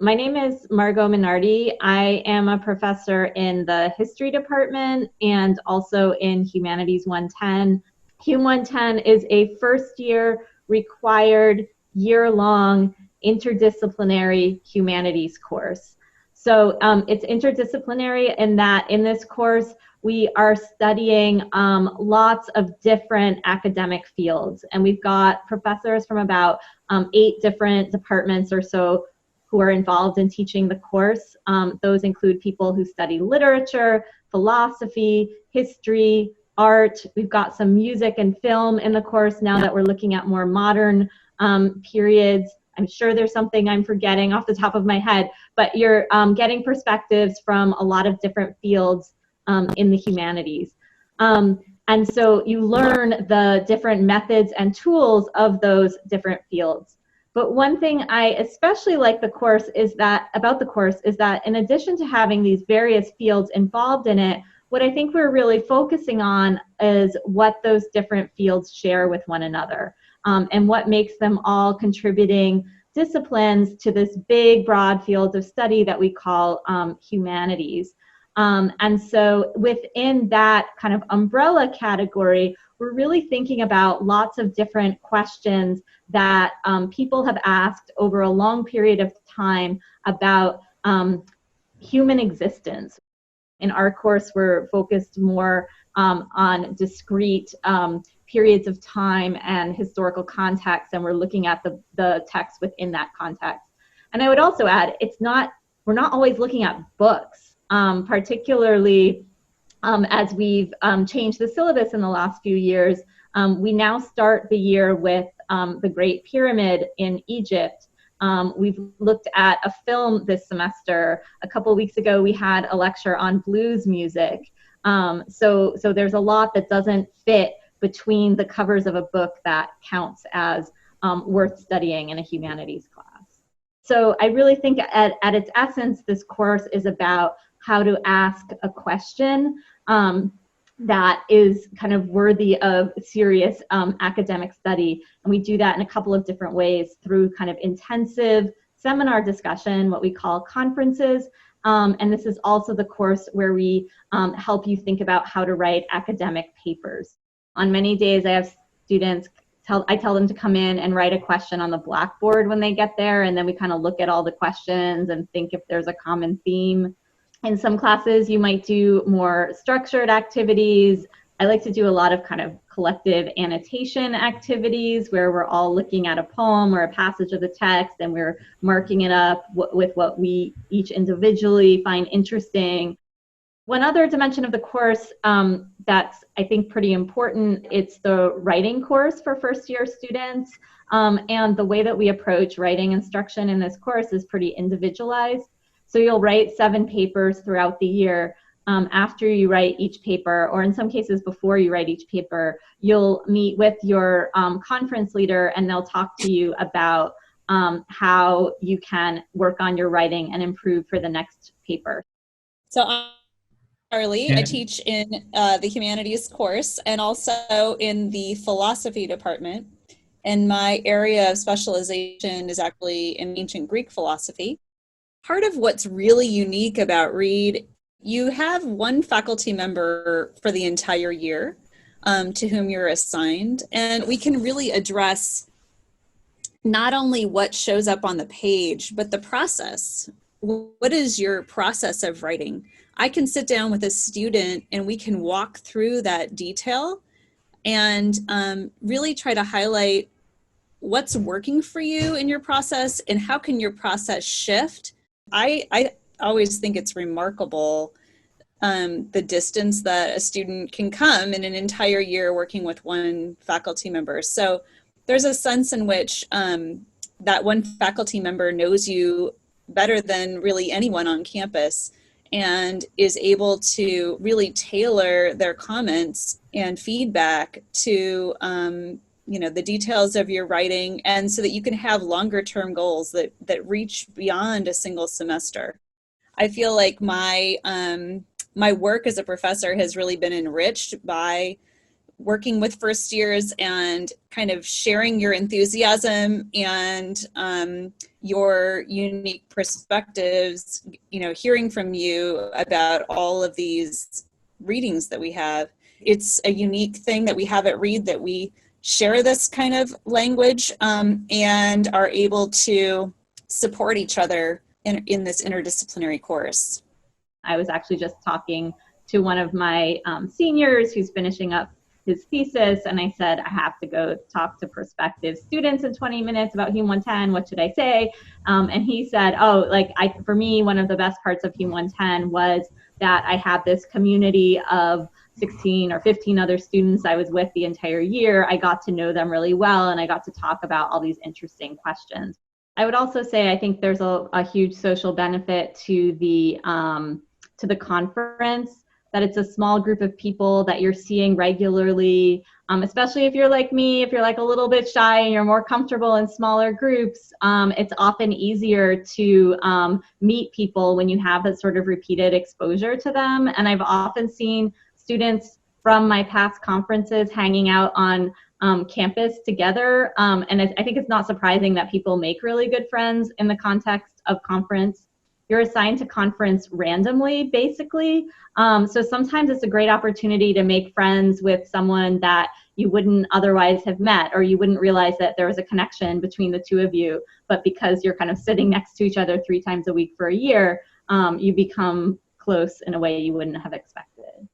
My name is Margot Minardi. I am a professor in the history department and also in Humanities 110. Hum 110 is a first year required year-long interdisciplinary humanities course. So it's interdisciplinary in that in this course we are studying lots of different academic fields, and we've got professors from about 8 different departments or so who are involved in teaching the course. Those include people who study literature, philosophy, history, art. We've got some music and film in the course now that we're looking at more modern periods. I'm sure there's something I'm forgetting off the top of my head, but you're getting perspectives from a lot of different fields in the humanities. And so you learn the different methods and tools of those different fields. But one thing I especially like about the course is that in addition to having these various fields involved in it, what I think we're really focusing on is what those different fields share with one another, and what makes them all contributing disciplines to this big, broad field of study that we call humanities. And so within that kind of umbrella category, we're really thinking about lots of different questions that people have asked over a long period of time about human existence. In our course, we're focused more on discrete periods of time and historical context, and we're looking at the text within that context. And I would also add, we're not always looking at books, particularly as we've changed the syllabus in the last few years. We now start the year with the Great Pyramid in Egypt. We've looked at a film this semester. A couple weeks ago, we had a lecture on blues music. So there's a lot that doesn't fit between the covers of a book that counts as worth studying in a humanities class. So I really think at its essence, this course is about how to ask a question that is kind of worthy of serious academic study. And we do that in a couple of different ways through kind of intensive seminar discussion, what we call conferences. And this is also the course where we help you think about how to write academic papers. On many days, I have students, I tell them to come in and write a question on the blackboard when they get there, and then we kind of look at all the questions and think if there's a common theme. In some classes, you might do more structured activities. I like to do a lot of kind of collective annotation activities where we're all looking at a poem or a passage of the text and we're marking it up with what we each individually find interesting. One other dimension of the course that's, I think, pretty important, it's the writing course for first-year students. And the way that we approach writing instruction in this course is pretty individualized. So you'll write 7 papers throughout the year. After you write each paper, or in some cases before you write each paper, you'll meet with your conference leader and they'll talk to you about how you can work on your writing and improve for the next paper. So I'm Charlie. I teach in the humanities course and also in the philosophy department. And my area of specialization is actually in ancient Greek philosophy. Part of what's really unique about Reed, you have one faculty member for the entire year to whom you're assigned, and we can really address not only what shows up on the page, but the process. What is your process of writing? I can sit down with a student and we can walk through that detail and really try to highlight what's working for you in your process and how can your process shift. I always think it's remarkable the distance that a student can come in an entire year working with one faculty member. So there's a sense in which that one faculty member knows you better than really anyone on campus and is able to really tailor their comments and feedback to the details of your writing, and so that you can have longer term goals that reach beyond a single semester. I feel like my work as a professor has really been enriched by working with first years and kind of sharing your enthusiasm and your unique perspectives, hearing from you about all of these readings that we have. It's a unique thing that we have at Reed, that we share this kind of language and are able to support each other in this interdisciplinary course. I was actually just talking to one of my seniors who's finishing up his thesis, and I said, I have to go talk to prospective students in 20 minutes about Hum 110. What should I say? And he said, for me, one of the best parts of Hum 110 was that I had this community of 16 or 15 other students I was with the entire year. I got to know them really well, and I got to talk about all these interesting questions. I would also say I think there's a huge social benefit to the conference, that it's a small group of people that you're seeing regularly, especially if you're like me, if you're like a little bit shy and you're more comfortable in smaller groups. It's often easier to meet people when you have that sort of repeated exposure to them. And I've often seen students from my past conferences hanging out on campus together. And I think it's not surprising that people make really good friends in the context of conference. You're assigned to conference randomly, basically. So sometimes it's a great opportunity to make friends with someone that you wouldn't otherwise have met, or you wouldn't realize that there was a connection between the two of you. But because you're kind of sitting next to each other 3 times a week for a year, you become close in a way you wouldn't have expected.